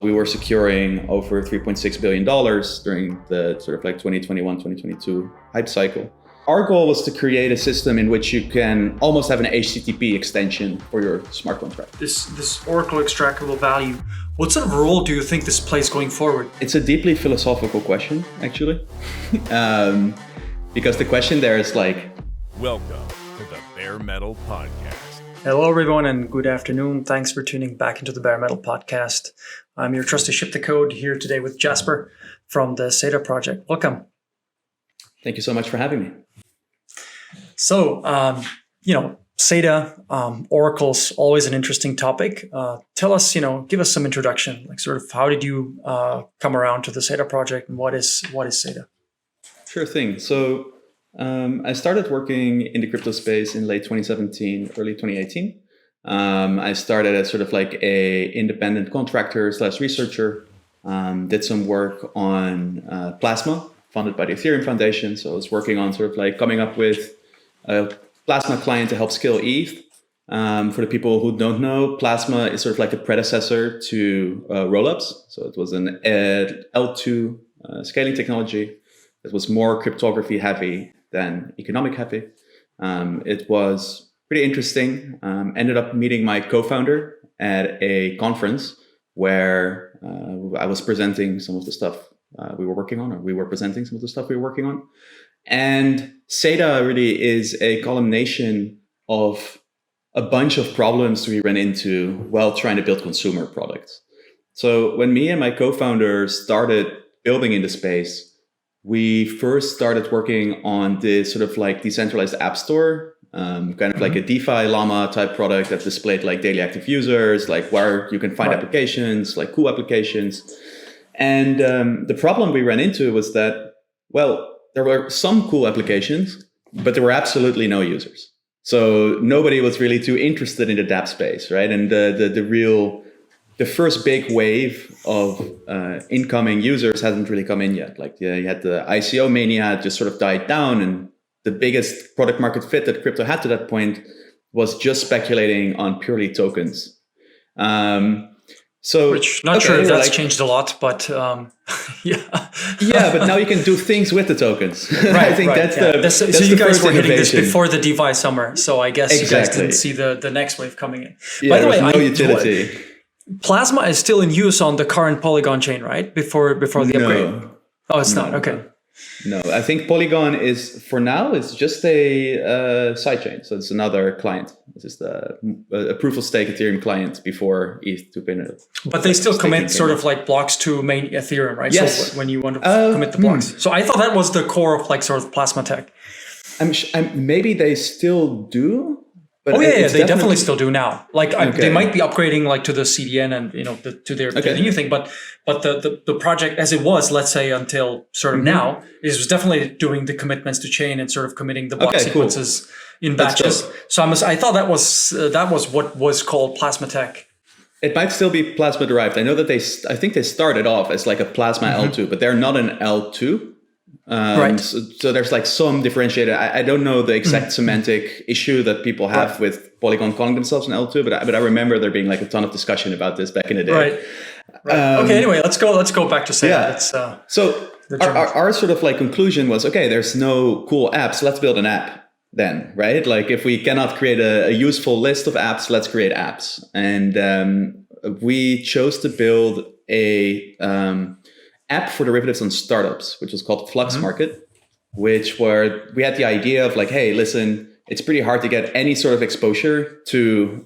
We were securing over $3.6 billion during the sort of like 2021, 2022 hype cycle. Our goal was to create a system in which you can almost have an HTTP extension for your smart contract. This Oracle Extractable Value, what sort of role do you think this plays going forward? It's a deeply philosophical question, actually. Because the question there is like... Welcome to the Bare Metal Podcast. Hello, everyone, and good afternoon. Thanks for tuning back into the Bare Metal Podcast. I'm your trusty ship the code here today with Jasper from the SEDA Project. Welcome. Thank you so much for having me. So, SEDA, Oracle's always an interesting topic. Tell us, give us some introduction, like sort of how did you come around to the SEDA Project and what is SEDA? Sure thing. So I started working in the crypto space in late 2017, early 2018. I started as sort of like a independent contractor / researcher, did some work on Plasma, funded by the Ethereum Foundation. So I was working on sort of like coming up with a Plasma client to help scale ETH. For the people who don't know, Plasma is sort of like the predecessor to rollups. So it was an L2 scaling technology that was more cryptography heavy than economic heavy. It was pretty interesting. Ended up meeting my co-founder at a conference where I was presenting some of the stuff we were working on, or we were presenting some of the stuff we were working on. And SEDA really is a culmination of a bunch of problems we ran into while trying to build consumer products. So when me and my co-founder started building in the space, we first started working on this sort of like decentralized app store, kind of like a DeFi Llama type product that displayed like daily active users, like where you can find applications, like cool applications. And the problem we ran into was that, well, there were some cool applications, but there were absolutely no users. So nobody was really too interested in the DApp space, right? And the first big wave of incoming users hasn't really come in yet. Like you had the ICO mania just sort of died down, and the biggest product market fit that crypto had to that point was just speculating on purely tokens. Which not sure if that's changed a lot, but yeah. Yeah, but now you can do things with the tokens. Right, I think that's so you guys were hitting this before the DeFi summer, so I guess you guys didn't see the next wave coming in. Yeah, by the way, no utility. Plasma is still in use on the current Polygon chain, right? Before the upgrade. Oh, it's not. Okay. No, I think Polygon is for now is just a sidechain, so it's another client. It's just a proof of stake Ethereum client before ETH 2.0. But they still commit sort of like blocks to main Ethereum, right? Yes. So when you want to commit the blocks. So I thought that was the core of like sort of Plasma tech. Maybe they still do. But they definitely still do now. Like they might be upgrading like to the CDN and to the new thing, but the project as it was, let's say until sort of now, was definitely doing the commitments to chain and sort of committing the block sequences in batches. So I thought that was what was called Plasma tech. It might still be Plasma derived. I know that I think they started off as like a Plasma L2, but they're not an L2. Right. So there's like some differentiator. I don't know the exact semantic issue that people have with Polygon calling themselves an L2, but I remember there being like a ton of discussion about this back in the day. Right. Okay. Anyway, let's go back to SEDA. Yeah. So our sort of like conclusion was, okay, there's no cool apps. Let's build an app then, right? Like if we cannot create a useful list of apps, let's create apps. And we chose to build a app for derivatives on startups, which was called Flux Market, we had the idea of like, hey, listen, it's pretty hard to get any sort of exposure to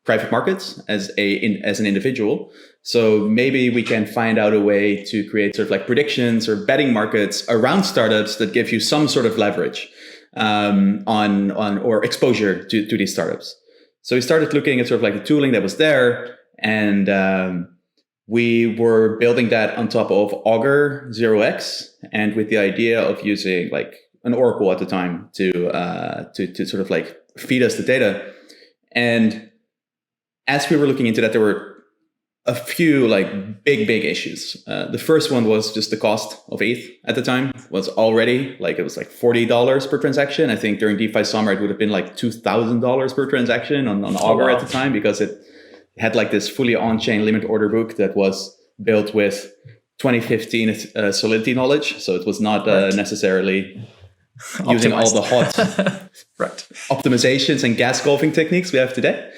private markets as an individual. So maybe we can find out a way to create sort of like predictions or betting markets around startups that give you some sort of leverage on or exposure to these startups. So we started looking at sort of like the tooling that was there, and we were building that on top of Augur 0x, and with the idea of using like an Oracle at the time to sort of like feed us the data. And as we were looking into that, there were a few like big issues. The first one was just the cost of ETH at the time was already like, it was like $40 per transaction. I think during DeFi summer, it would have been like $2,000 per transaction on Augur at the time, because had like this fully on-chain limit order book that was built with 2015 Solidity knowledge. So it was not necessarily using all the hot optimizations and gas golfing techniques we have today.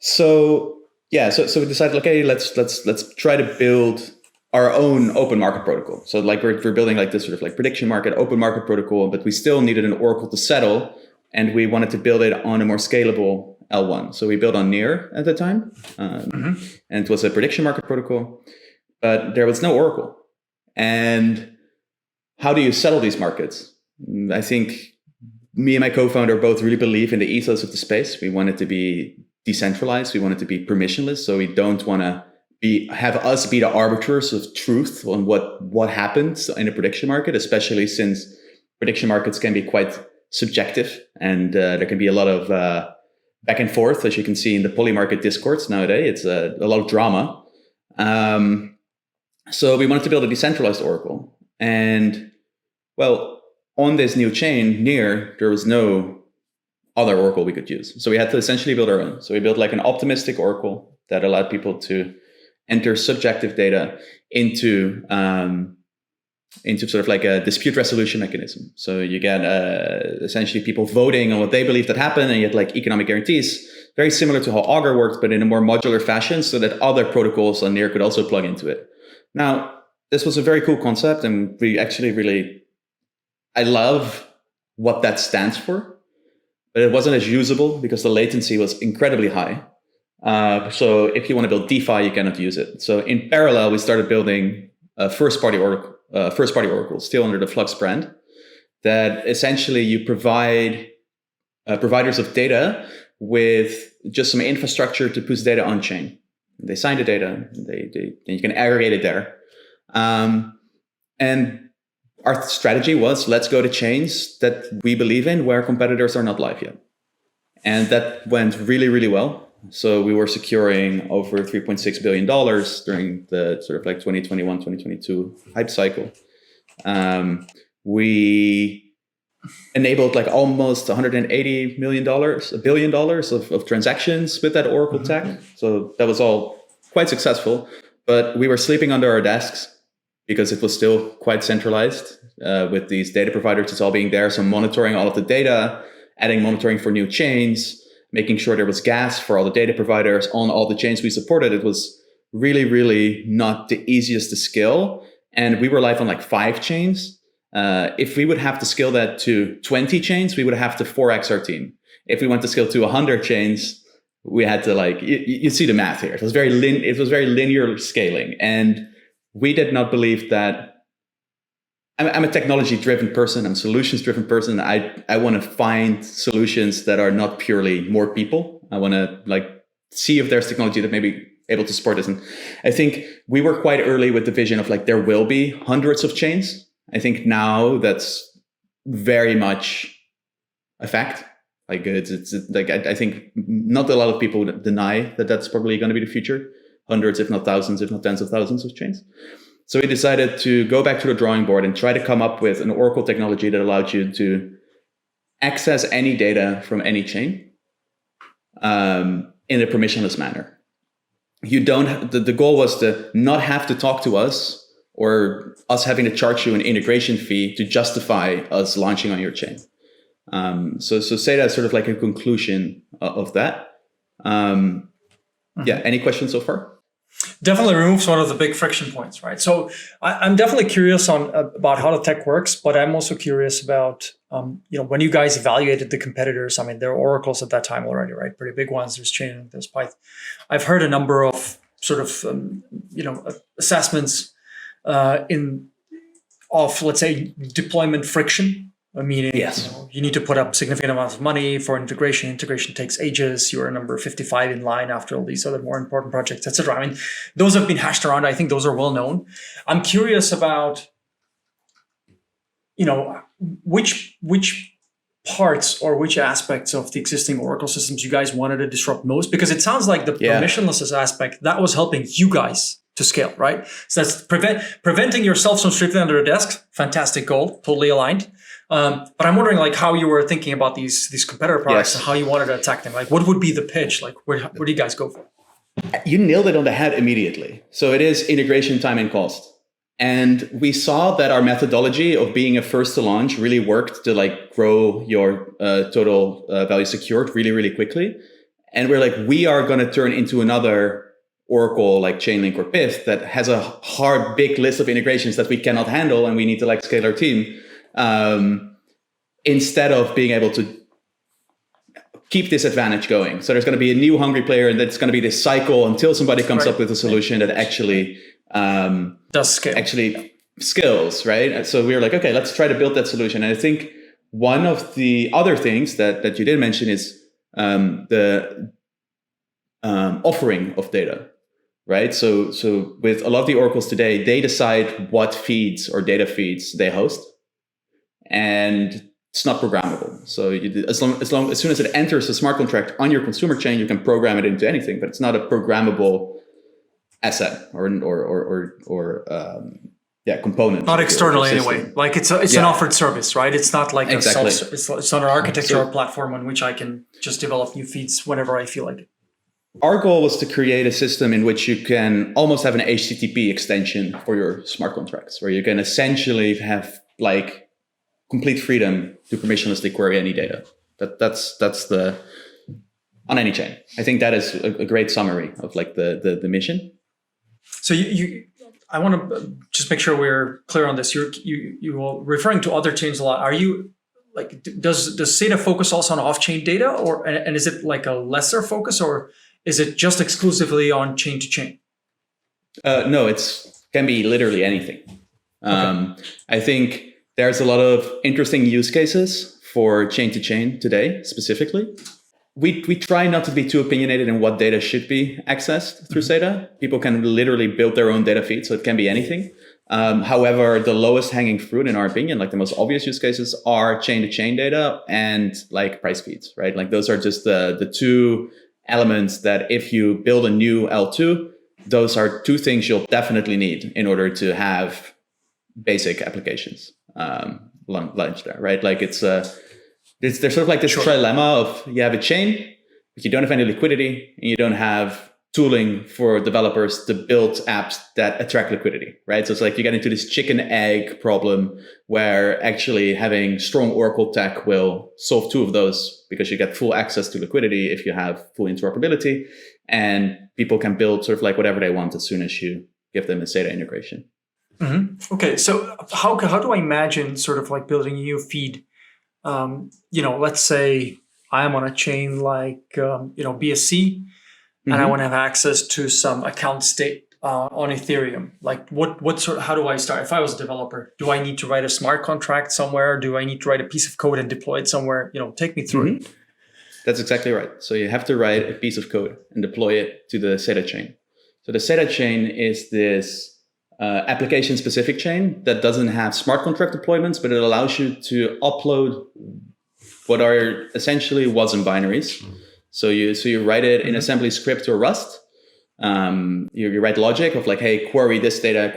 So we decided, okay, let's try to build our own open market protocol. So like we're building like this sort of like prediction market, open market protocol, but we still needed an oracle to settle, and we wanted to build it on a more scalable L1. So we built on Near at the time, and it was a prediction market protocol, but there was no oracle. And how do you settle these markets? I think me and my co-founder both really believe in the ethos of the space. We want it to be decentralized. We want it to be permissionless. So we don't want to have us be the arbiters of truth on what happens in a prediction market, especially since prediction markets can be quite subjective, and there can be a lot of back and forth, as you can see in the polymarket discourse nowadays. It's a lot of drama. So we wanted to build a decentralized oracle. And well, on this new chain, Near, there was no other oracle we could use. So we had to essentially build our own. So we built like an optimistic oracle that allowed people to enter subjective data into sort of like a dispute resolution mechanism. So you get essentially people voting on what they believe that happened, and you get like economic guarantees, very similar to how Augur worked, but in a more modular fashion, so that other protocols on Near could also plug into it. Now, this was a very cool concept, and we actually I love what that stands for, but it wasn't as usable because the latency was incredibly high. So if you want to build DeFi, you cannot use it. So in parallel, we started building a first-party oracle, still under the Flux brand, that essentially you provide providers of data with just some infrastructure to push data on chain. They sign the data, then you can aggregate it there. And our strategy was, let's go to chains that we believe in where competitors are not live yet. And that went really, really well. So we were securing over $3.6 billion during the sort of like 2021, 2022 hype cycle. We enabled like almost $180 million, $1 billion of transactions with that Oracle tech. So that was all quite successful, but we were sleeping under our desks because it was still quite centralized with these data providers. It's all being there. So monitoring all of the data, adding monitoring for new chains, making sure there was gas for all the data providers on all the chains we supported. It was really, really not the easiest to scale. And we were live on like 5 chains. If we would have to scale that to 20 chains, we would have to 4x our team. If we want to scale to 100 chains, we had to like, you see the math here. It was very linear scaling. And we did not believe that. I'm a technology-driven person. I'm a solutions-driven person. I want to find solutions that are not purely more people. I want to like see if there's technology that may be able to support this. And I think we were quite early with the vision of like there will be hundreds of chains. I think now that's very much a fact. Like it's like I think not a lot of people deny that that's probably going to be the future. Hundreds, if not thousands, if not tens of thousands of chains. So we decided to go back to the drawing board and try to come up with an Oracle technology that allowed you to access any data from any chain in a permissionless manner. You don't. The goal was to not have to talk to us or us having to charge you an integration fee to justify us launching on your chain. So SEDA is sort of like a conclusion of that. Yeah. Any questions so far? Definitely removes one of the big friction points, right? So I'm definitely curious about how the tech works, but I'm also curious about, when you guys evaluated the competitors. I mean, there were oracles at that time already, right? Pretty big ones. There's Chain, there's Python. I've heard a number of sort of, assessments of, let's say, deployment friction. Meaning, yes, you need to put up significant amounts of money for integration. Integration takes ages. You're number 55 in line after all these other more important projects, etc. I mean, those have been hashed around. I think those are well known. I'm curious about, which parts or which aspects of the existing Oracle systems you guys wanted to disrupt most, because it sounds like the permissionless aspect that was helping you guys to scale, right? So that's preventing yourself from sleeping under a desk. Fantastic goal, totally aligned. But I'm wondering like how you were thinking about these competitor products and how you wanted to attack them. Like what would be the pitch? Like where do you guys go for? You nailed it on the head immediately. So it is integration, time, and cost. And we saw that our methodology of being a first to launch really worked to like grow your total value secured really, really quickly. And we're like, we are going to turn into another Oracle like Chainlink or PIF that has a hard, big list of integrations that we cannot handle, and we need to like scale our team instead of being able to keep this advantage going. So there's going to be a new hungry player, and that's going to be this cycle until somebody comes up with a solution that actually does scale. Actually scales, right? And so we were like, okay, let's try to build that solution. And I think one of the other things that you did mention is the offering of data, right? So with a lot of the oracles today, they decide what feeds or data feeds they host, and it's not programmable. So as soon as it enters a smart contract on your consumer chain, you can program it into anything, but it's not a programmable asset or component. Not externally anyway. Like it's an offered service, right? It's not like it's not an architecture or platform on which I can just develop new feeds whenever I feel like it. Our goal was to create a system in which you can almost have an HTTP extension for your smart contracts, where you can essentially have like complete freedom to permissionlessly query any data. That's the on any chain. I think that is a great summary of like the mission. So I want to just make sure we're clear on this. You are referring to other chains a lot. Are you like does SEDA focus also on off-chain data, and is it like a lesser focus, or is it just exclusively on chain to chain? No, can be literally anything. I think there's a lot of interesting use cases for chain to chain today, specifically. We try not to be too opinionated in what data should be accessed through SEDA. People can literally build their own data feed, so it can be anything. However, the lowest hanging fruit, in our opinion, like the most obvious use cases, are chain-to-chain data and like price feeds, right? Like those are just the two elements that if you build a new L2, those are two things you'll definitely need in order to have basic applications launched there, right? Like there's sort of like this trilemma of you have a chain, but you don't have any liquidity, and you don't have tooling for developers to build apps that attract liquidity, right? So it's like you get into this chicken egg problem where actually having strong Oracle tech will solve two of those, because you get full access to liquidity if you have full interoperability, and people can build sort of like whatever they want as soon as you give them a SEDA integration. Mm-hmm. Okay, so how do I imagine sort of like building a new feed? Let's say I am on a chain like, BSC, and I want to have access to some account state on Ethereum. Like how do I start? If I was a developer, do I need to write a smart contract somewhere? Do I need to write a piece of code and deploy it somewhere? Take me through it. That's exactly right. So you have to write a piece of code and deploy it to the SEDA chain. So the SEDA chain is this application-specific chain that doesn't have smart contract deployments, but it allows you to upload what are essentially wasm binaries. So you write it in assembly script or Rust. You write logic of like, hey, query this data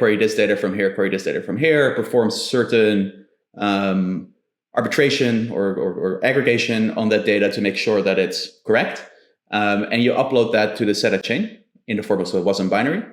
from here, query this data from here, perform certain arbitration or aggregation on that data to make sure that it's correct. And you upload that to the SEDA chain in the form of a wasm binary.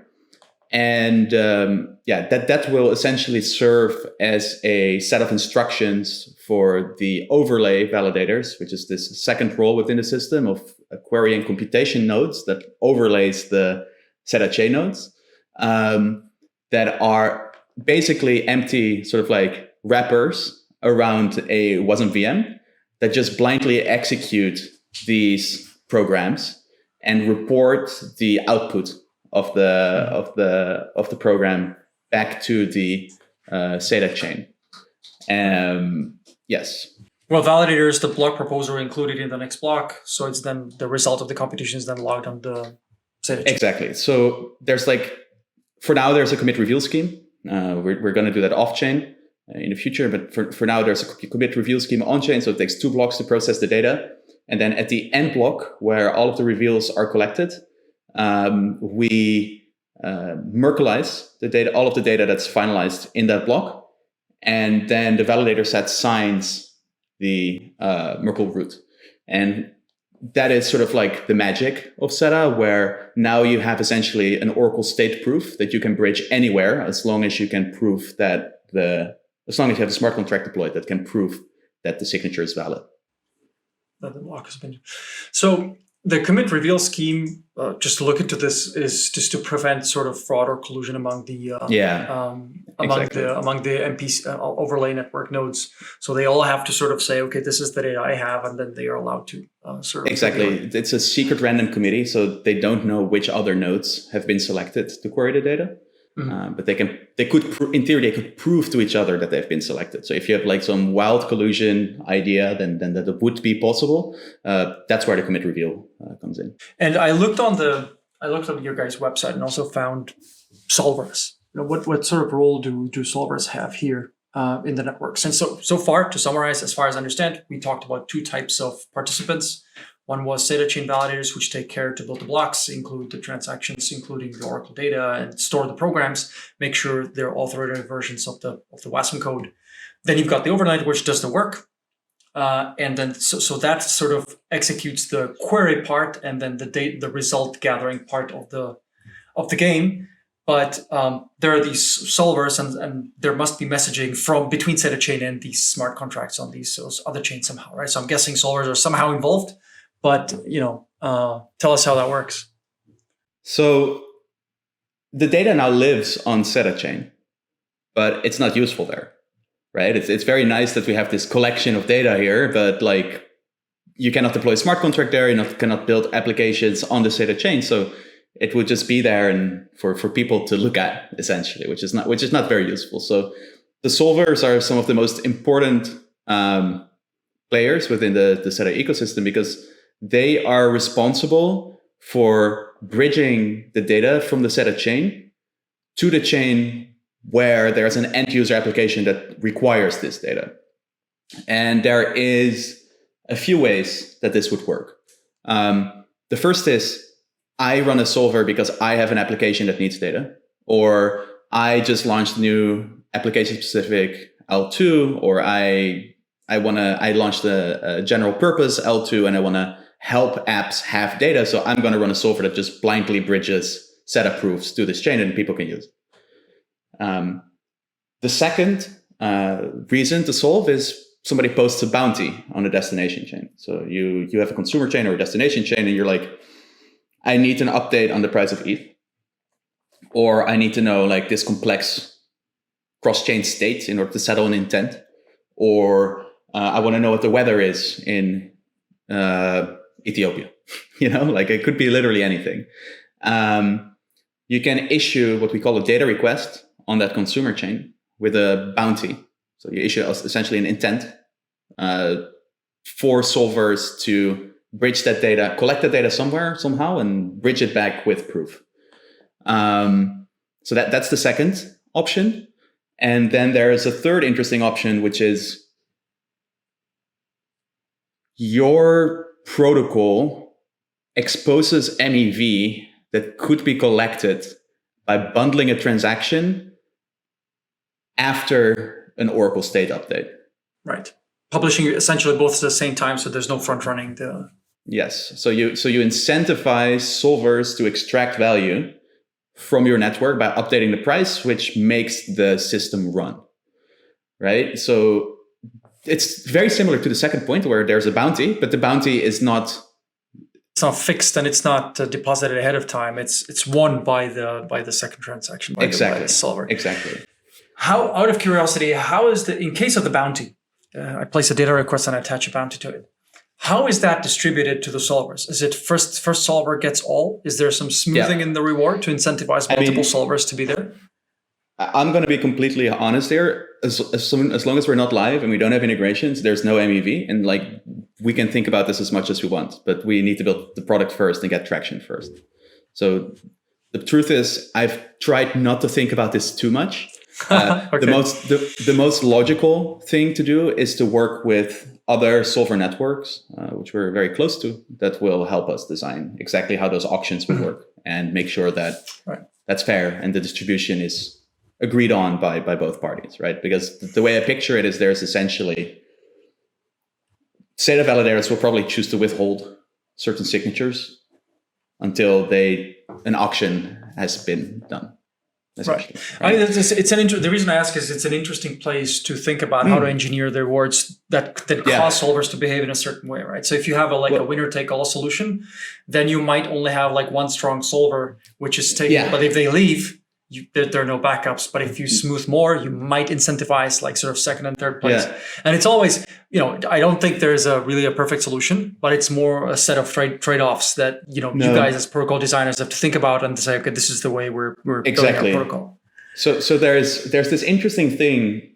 And that will essentially serve as a set of instructions for the overlay validators, which is this second role within the system of query and computation nodes that overlays the SEDA chain nodes, that are basically empty sort of like wrappers around a wasm VM that just blindly execute these programs and report the output of the program back to the SEDA chain. Yes. Well, validator is the block proposer included in the next block, so it's then the result of the computation is then logged on the SEDA chain. Exactly. So there's for now there's a commit reveal scheme. We're going to do that off chain in the future, but for now there's a commit reveal scheme on chain. So it takes 2 blocks to process the data, and then at the end block where all of the reveals are collected, we Merkleize the data, all of the data that's finalized in that block, and then the validator set signs the Merkle root. And that is sort of like the magic of SEDA, where now you have essentially an Oracle state proof that you can bridge anywhere, as long as you can prove that as long as you have a smart contract deployed that can prove that the signature is valid. That the block has been. So the commit reveal scheme, just to look into this, is just to prevent sort of fraud or collusion among the among the MPC overlay network nodes. So they all have to sort of say, okay, this is the data I have, and then they are allowed to sort of It's a secret random committee, so they don't know which other nodes have been selected to query the data. But they could in theory they could prove to each other that they've been selected. So if you have like some wild collusion idea, then that would be possible. That's where the commit reveal comes in. And I looked on your guys' website and also found solvers. What sort of role do solvers have here in the networks? And so far, to summarize, as far as I understand, we talked about two types of participants. One was SEDA chain validators, which take care to build the blocks, include the transactions, including the Oracle data, and store the programs, make sure they're authoritative versions of the WASM code. Then you've got the overnight, which does the work. And then so that sort of executes the query part and then the result gathering part of the game. But there are these solvers, and there must be messaging from between SEDA chain and these smart contracts on these other chains somehow, right? So I'm guessing solvers are somehow involved. But, tell us how that works. So the data now lives on SEDA chain, but it's not useful there, right? It's very nice that we have this collection of data here, but like you cannot deploy a smart contract there, you cannot build applications on the SEDA chain. So it would just be there and for people to look at, essentially, which is not very useful. So the solvers are some of the most important players within the SEDA ecosystem, because they are responsible for bridging the data from the SEDA chain to the chain where there's an end user application that requires this data. And there is a few ways that this would work. The first is I run a solver because I have an application that needs data, or I just launched a new application specific L2, or I launched a general purpose L2 and I want to help apps have data. So I'm going to run a solver that just blindly bridges SEDA proofs to this chain and people can use. The second reason to solve is somebody posts a bounty on a destination chain. So you have a consumer chain or a destination chain and you're like, I need an update on the price of ETH, or I need to know like this complex cross-chain state in order to settle an intent, or I want to know what the weather is in Ethiopia. Like it could be literally anything. You can issue what we call a data request on that consumer chain with a bounty. So you issue essentially an intent for solvers to bridge that data, collect the data somewhere, somehow, and bridge it back with proof. So that's the second option. And then there is a third interesting option, which is your protocol exposes MEV that could be collected by bundling a transaction after an Oracle state update. Right. Publishing essentially both at the same time, so there's no front running. Yes. So you incentivize solvers to extract value from your network by updating the price, which makes the system run. Right. So it's very similar to the second point where there's a bounty, but the bounty is not. It's not fixed and it's not deposited ahead of time. It's won by the second transaction. By the solver. Exactly. How, out of curiosity, how is in case of the bounty, I place a data request and I attach a bounty to it. How is that distributed to the solvers? Is it first solver gets all? Is there some smoothing in the reward to incentivize multiple solvers to be there? I'm going to be completely honest here. As long as we're not live and we don't have integrations, there's no MEV. And like we can think about this as much as we want, but we need to build the product first and get traction first. So the truth is, I've tried not to think about this too much. Okay. The most logical thing to do is to work with other solver networks, which we're very close to, that will help us design exactly how those auctions will work and make sure that that's fair and the distribution is agreed on by both parties, right? Because the way I picture it is there's essentially SEDA validators will probably choose to withhold certain signatures until an auction has been done. Right. I mean, the reason I ask is it's an interesting place to think about how to engineer the rewards that cause solvers to behave in a certain way, right? So if you have a winner-take-all solution, then you might only have like one strong solver, which is taking. But if they leave, there are no backups. But if you smooth more, you might incentivize like sort of second and third place. Yeah. And it's always, I don't think there's really a perfect solution, but it's more a set of trade-offs that, you guys as protocol designers have to think about and to say, okay, this is the way we're building our protocol. So there's this interesting thing,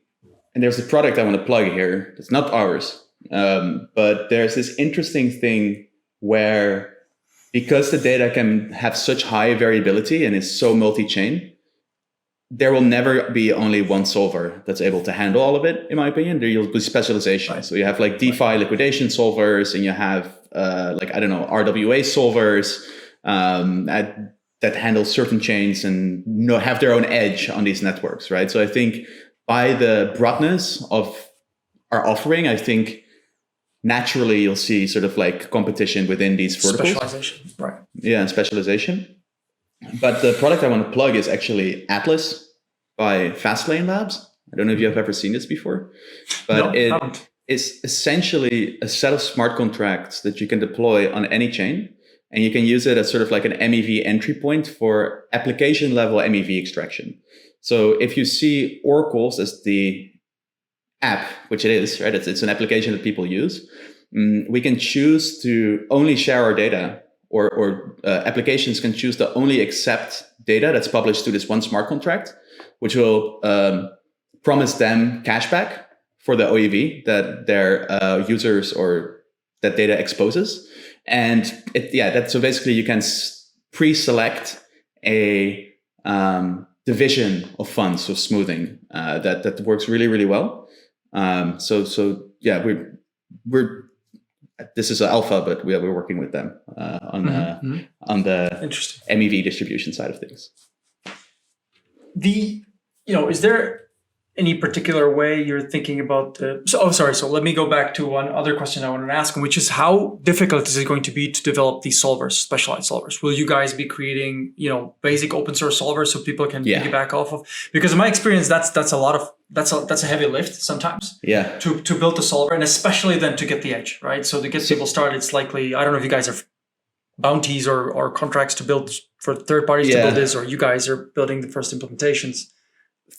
and there's a product I want to plug here. It's not ours, but there's this interesting thing where because the data can have such high variability and is so multi-chain, there will never be only one solver that's able to handle all of it, in my opinion. There will be specialization. Right. So you have like DeFi liquidation solvers, and you have RWA solvers that handle certain chains and have their own edge on these networks, right? So I think by the broadness of our offering, I think naturally you'll see sort of like competition within these verticals. Specialization, right? Yeah, and specialization. But the product I want to plug is actually Atlas by Fastlane Labs. I don't know if you have ever seen this before, but it is essentially a set of smart contracts that you can deploy on any chain, and you can use it as sort of like an MEV entry point for application level MEV extraction. So if you see oracles as the app, which it is, right? It's an application that people use. We can choose to only share our data, or applications can choose to only accept data that's published to this one smart contract, which will promise them cashback for the OEV that their users or that data exposes. And so basically you can pre-select a division of funds, so smoothing that works really, really well. We're this is an alpha, but we're working with them on the MEV distribution side of things. Is there any particular way you're thinking about so let me go back to one other question I wanted to ask, which is how difficult is it going to be to develop these solvers, specialized solvers? Will you guys be creating, basic open source solvers so people can piggyback off of? Because in my experience, that's a heavy lift sometimes. Yeah. To build the solver, and especially then to get the edge, right? So to get people started, it's likely, I don't know if you guys have bounties or contracts to build for third parties to build this, or you guys are building the first implementations.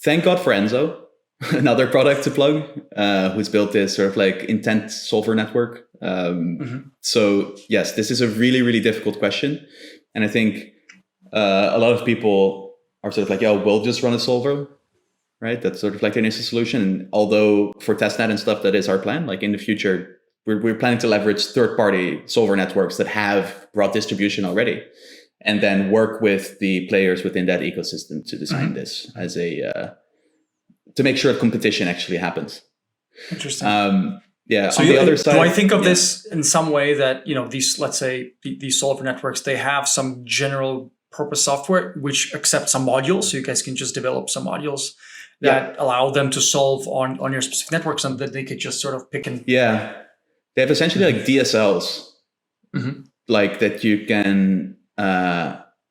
Thank God for Enzo, another product to plug, who's built this sort of like intent solver network. So yes, this is a really, really difficult question. And I think a lot of people are sort of like, we'll just run a solver, right? That's sort of like the initial solution. And although for testnet and stuff, that is our plan. Like in the future, we're planning to leverage third-party solver networks that have broad distribution already, and then work with the players within that ecosystem to design this as to make sure competition actually happens. Interesting. So on the other side, do I think of this in some way that, these, let's say these solver networks, they have some general purpose software which accepts some modules, so you guys can just develop some modules that allow them to solve on your specific networks, and that they could just sort of pick and they have essentially like DSLs, like that you can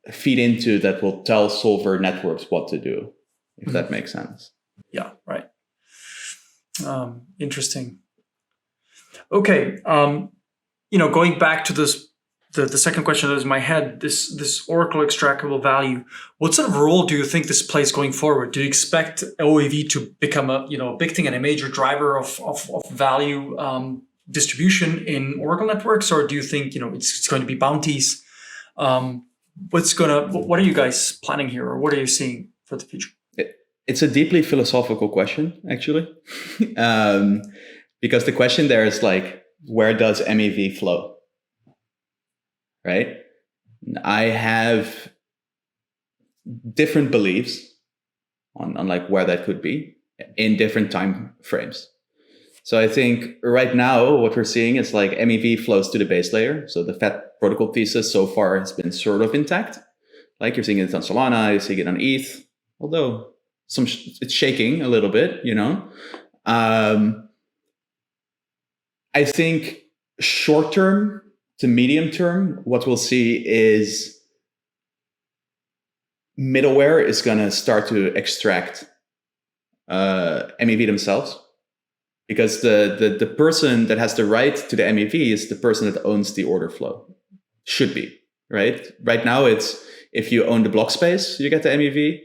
feed into that will tell solver networks what to do, if that makes sense. Yeah, right. Interesting. Okay. Going back to this, the second question that was in my head, this Oracle extractable value, what sort of role do you think this plays going forward? Do you expect OEV to become a big thing and a major driver of value distribution in Oracle networks, or do you think it's going to be bounties? What are you guys planning here, or what are you seeing for the future? It's a deeply philosophical question, actually, because the question there is like, where does MEV flow? Right? I have different beliefs on like where that could be in different time frames. So I think right now what we're seeing is like MEV flows to the base layer. So the FAT protocol thesis so far has been sort of intact. Like you're seeing it on Solana, you're seeing it on ETH, although it's shaking a little bit, I think short term to medium term, what we'll see is middleware is going to start to extract MEV themselves, because the person that has the right to the MEV is the person that owns the order flow. Should be, right? Right now, it's if you own the block space, you get the MEV.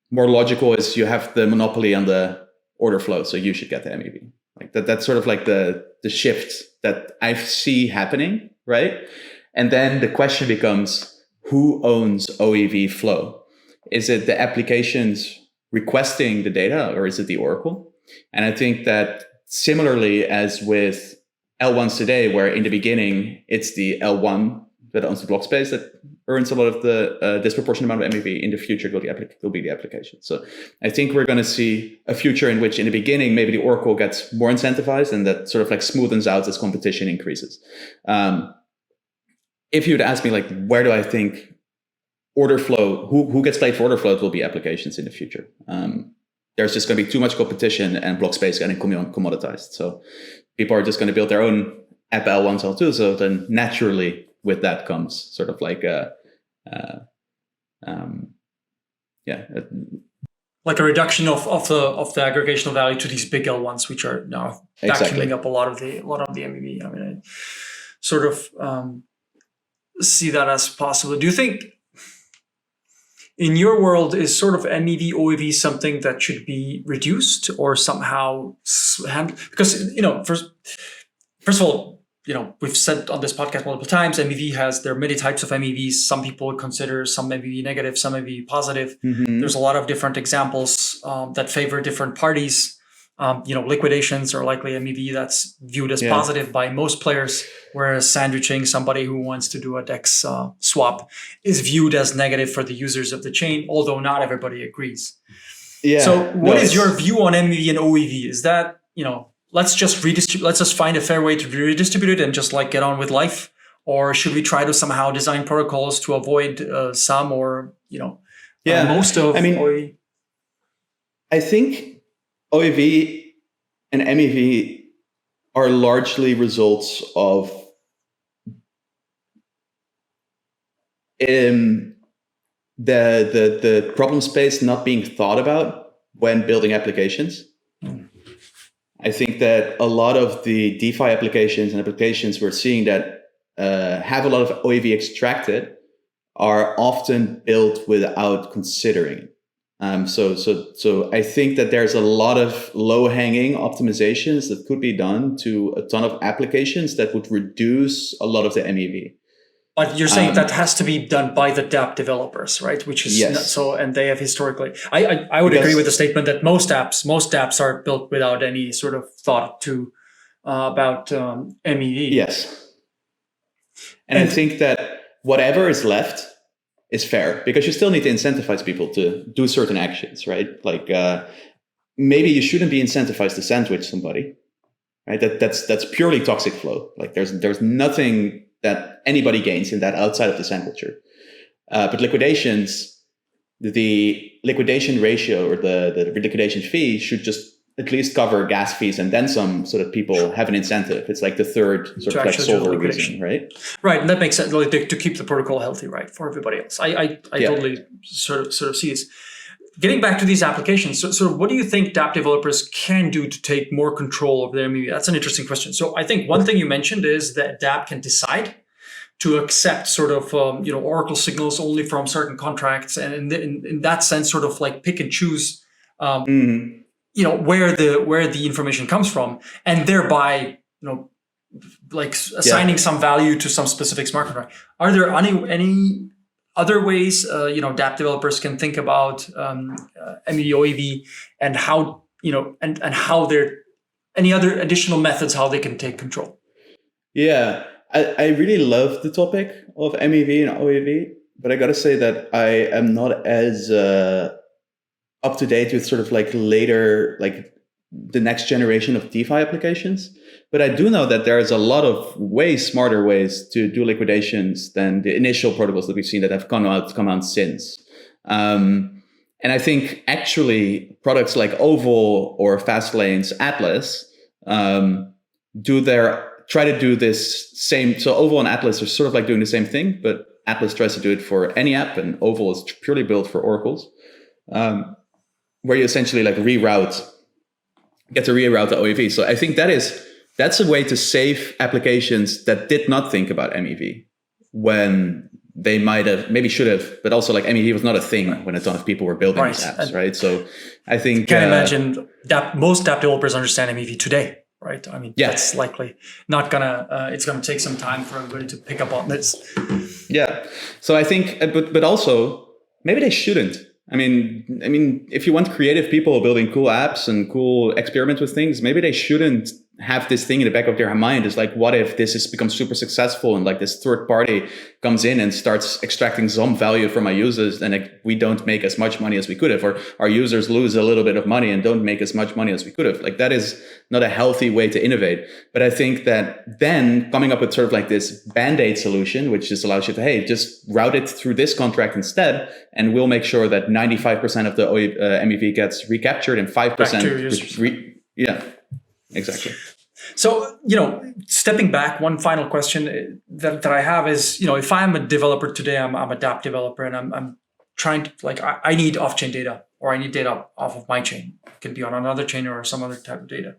More logical is you have the monopoly on the order flow, so you should get the MEV. Like that's sort of like the shift that I see happening, right? And then the question becomes, who owns OEV flow? Is it the applications requesting the data, or is it the Oracle? And I think that similarly as with L1s today, where in the beginning it's the L1 that owns the block space that earns a lot of the disproportionate amount of MEV, in the future will be the application. So I think we're going to see a future in which in the beginning maybe the Oracle gets more incentivized, and that sort of like smoothens out as competition increases. If you'd ask me, like, where do I think order flow, who gets paid for order flow, it will be applications in the future. There's just going to be too much competition, and block space getting commoditized. So people are just going to build their own app L1s, L2. So then naturally with that comes sort of like like a reduction of the aggregational value to these big L1s, which are now vacuuming up a lot of the MEV. I mean, I sort of see that as possible. Do you think in your world is sort of MEV, OEV something that should be reduced or somehow handled? Because, first of all, we've said on this podcast multiple times, there are many types of MEVs. Some people would consider some MEV negative, some MEV positive. Mm-hmm. There's a lot of different examples that favor different parties. Liquidations are likely a MEV that's viewed as positive by most players, whereas sandwiching somebody who wants to do a DEX swap is viewed as negative for the users of the chain, although not everybody agrees. Yeah. So what is your view on MEV and OEV? Is that, let's just redistribute, let's just find a fair way to redistribute it and just like get on with life? Or should we try to somehow design protocols to avoid some or, most of OEV? I think OEV and MEV are largely results of the problem space not being thought about when building applications. I think that a lot of the DeFi applications and applications we're seeing that have a lot of OEV extracted are often built without considering it. So I think that there's a lot of low-hanging optimizations that could be done to a ton of applications that would reduce a lot of the MEV. But you're saying that has to be done by the DApp developers, right? Which is yes. And they have historically. I would agree with the statement that most apps are built without any sort of thought to about MEV. Yes, and I think that whatever is left is fair, because you still need to incentivize people to do certain actions, right? Like maybe you shouldn't be incentivized to sandwich somebody, right? That's purely toxic flow. Like there's nothing that anybody gains in that outside of the sandwicher. But liquidations, the liquidation ratio or the liquidation fee should just at least cover gas fees and then some, so that people have an incentive. It's like the third sort of like solver reason, right? Right, and that makes sense, like to keep the protocol healthy, right, for everybody else. I totally sort of see this. Getting back to these applications, so what do you think DApp developers can do to take more control of their MEV? That's an interesting question. So I think one thing you mentioned is that DApp can decide to accept sort of Oracle signals only from certain contracts, and in that sense, sort of like pick and choose. Where the information comes from, and thereby, like assigning some value to some specific smart contract. Are there any other ways, DApp developers can think about MEV, OEV, and how, and how there any other additional methods how they can take control? Yeah, I really love the topic of MEV and OEV, but I got to say that I am not as up to date with sort of like later, like the next generation of DeFi applications. But I do know that there's a lot of way smarter ways to do liquidations than the initial protocols that we've seen that have come out since. And I think actually products like Oval or Fastlane's Atlas try to do this same. So Oval and Atlas are sort of like doing the same thing, but Atlas tries to do it for any app, and Oval is purely built for oracles, where you essentially like get to reroute the OEV. So I think that's a way to save applications that did not think about MEV when they maybe should have, but also like MEV was not a thing when a ton of people were building these apps, right? So I think can't imagine that most DApp developers understand MEV today, right? I mean, that's likely not gonna. It's gonna take some time for everybody to pick up on this. Yeah. So I think, but also maybe they shouldn't. I mean, if you want creative people building cool apps and cool experiment with things, maybe they shouldn't have this thing in the back of their mind. Is like, what if this has become super successful and like this third party comes in and starts extracting some value from our users, and like, we don't make as much money as we could have, or our users lose a little bit of money and don't make as much money as we could have. Like, that is not a healthy way to innovate. But I think that then coming up with sort of like this band-aid solution, which just allows you to, hey, just route it through this contract instead, and we'll make sure that 95% of the MEV gets recaptured and 5%. Yeah, exactly. So, stepping back, one final question that I have is, if I'm a developer today, I'm a DApp developer, and I'm trying to, like, I need off-chain data, or I need data off of my chain. It can be on another chain or some other type of data.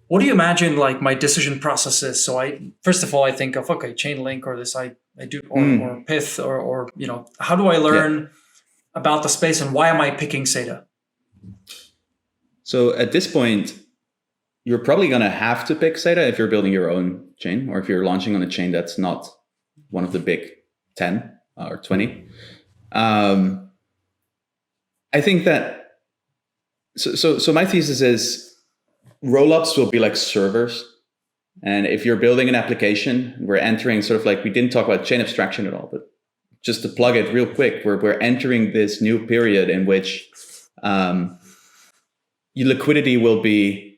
What do you imagine, like, my decision process is? So first of all, I think of, okay, Chainlink or this I do, or Pith, or how do I learn about the space, and why am I picking SEDA? So at this point, you're probably going to have to pick SEDA if you're building your own chain, or if you're launching on a chain that's not one of the big 10 or 20. I think that, so my thesis is rollups will be like servers. And if you're building an application, we're entering sort of like, we didn't talk about chain abstraction at all, but just to plug it real quick, we're entering this new period in which your liquidity will be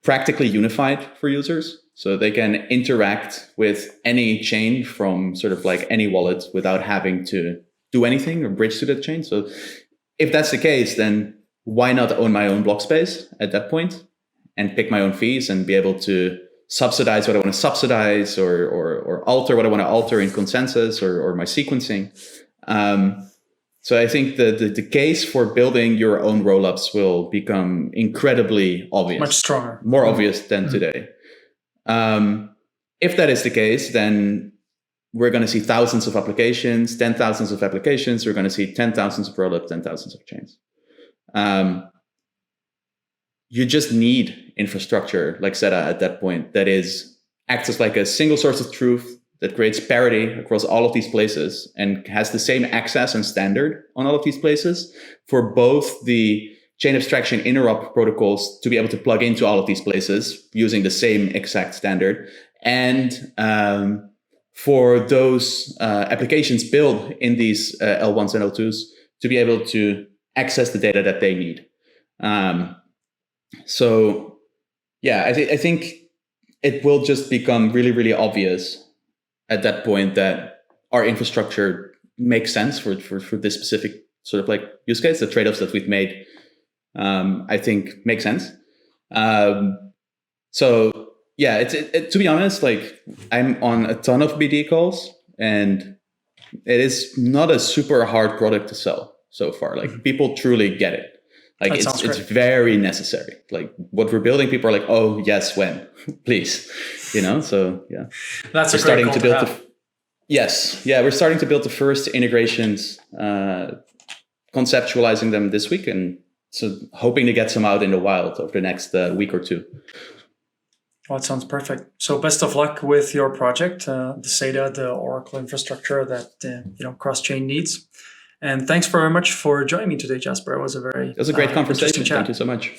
practically unified for users. So they can interact with any chain from sort of like any wallet without having to do anything or bridge to that chain. So if that's the case, then why not own my own block space at that point and pick my own fees and be able to subsidize what I want to subsidize, or alter what I want to alter in consensus or my sequencing. So I think the case for building your own rollups will become incredibly obvious. Much stronger. More obvious than today. If that is the case, then we're going to see thousands of applications, 10,000s of applications. We're going to see 10,000s of rollups, 10,000s of chains. You just need infrastructure like SEDA at that point that acts as like a single source of truth that creates parity across all of these places and has the same access and standard on all of these places for both the chain abstraction interop protocols to be able to plug into all of these places using the same exact standard, and for those applications built in these L1s and L2s to be able to access the data that they need. So yeah, I think it will just become really, really obvious at that point that our infrastructure makes sense for this specific sort of like use case. The trade-offs that we've made, I think, make sense. So yeah, to be honest, like, I'm on a ton of BD calls, and it is not a super hard product to sell so far. Like, people truly get it. Like, it's very necessary. Like, what we're building, people are like, oh yes, when? Please. So yeah. That's starting to build we're starting to build the first integrations, conceptualizing them this week, and so hoping to get some out in the wild over the next week or two. Well, it sounds perfect. So best of luck with your project, the SEDA, the Oracle infrastructure that cross-chain needs. And thanks very much for joining me today, Jasper. It was a great conversation. Thank you so much.